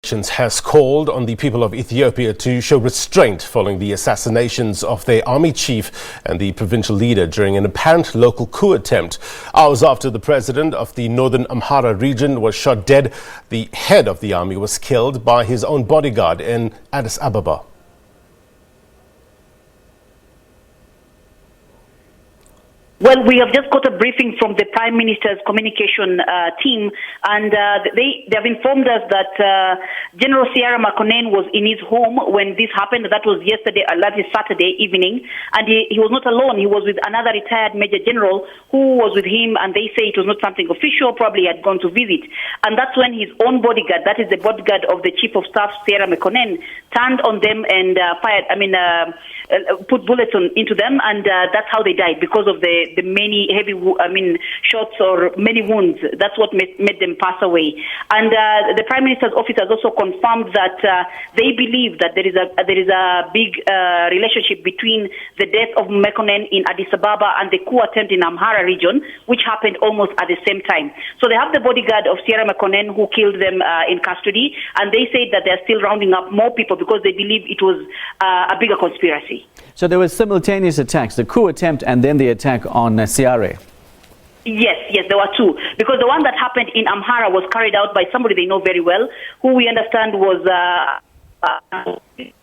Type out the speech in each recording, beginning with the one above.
Has called on the people of Ethiopia to show restraint following the assassinations of their army chief and the provincial leader during an apparent local coup attempt. Hours after the president of the northern Amhara region was shot dead, the head of the army was killed by his own bodyguard in Addis Ababa. Well, we have just got a briefing from the Prime Minister's communication team, and they have informed us that General Sierra Makonnen was in his home when this happened. That was yesterday, that is Saturday evening, and he was not alone. He was with another retired Major General who was with him, and they say it was not something official, probably had gone to visit. And that's when his own bodyguard, that is the bodyguard of the Chief of Staff, Sierra Makonnen, turned on them and put bullets into them, and that's how they died, because of the many heavy, shots or many wounds. That's what made them pass away. And the Prime Minister's office has also confirmed that they believe that there is a big relationship between the death of Makonnen in Addis Ababa and the coup attempt in Amhara region, which happened almost at the same time. So they have the bodyguard of Sierra Makonnen who killed them in custody, and they say that they're still rounding up more people because they believe it was a bigger conspiracy. So there were simultaneous attacks, the coup attempt and then the attack on Siare. Yes, there were two. Because the one that happened in Amhara was carried out by somebody they know very well, who we understand was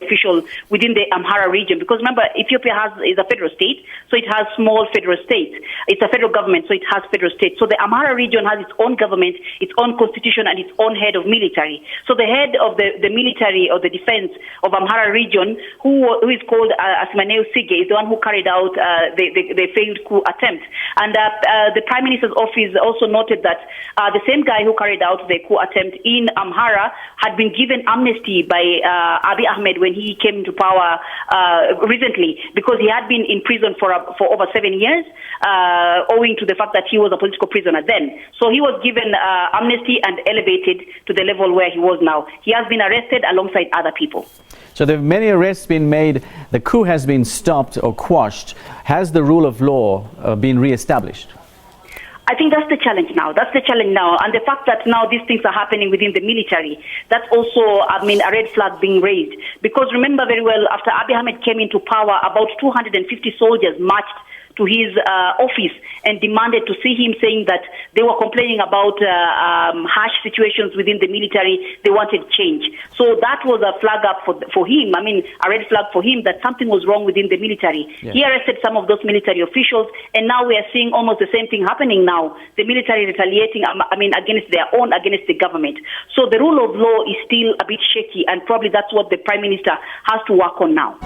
official within the Amhara region. Because remember, Ethiopia is a federal state, so it has small federal states. It's a federal government, so it has federal states. So the Amhara region has its own government, its own constitution, and its own head of military. So the head of the military or the defense of Amhara region, who is called Assassinations, is the one who carried out the failed coup attempt. And the Prime Minister's office also noted that the same guy who carried out the coup attempt in Amhara had been given amnesty by Abiy Ahmed when he came into power recently, because he had been in prison for over 7 years, owing to the fact that he was a political prisoner then. So he was given amnesty and elevated to the level where he was now. He has been arrested alongside other people. So there have many arrests been made. The coup has been stopped or quashed. Has the rule of law been re-established? I think that's the challenge now. And the fact that now these things are happening within the military, that's also, a red flag being raised. Because remember very well, after Abiy Ahmed came into power, about 250 soldiers marched to his office and demanded to see him, saying that they were complaining about harsh situations within the military. They wanted change. So that was a flag up for him. A red flag for him that something was wrong within the military. Yeah. He arrested some of those military officials, and now we are seeing almost the same thing happening now. The military retaliating, against the government. So the rule of law is still a bit shaky, and probably that's what the Prime Minister has to work on now.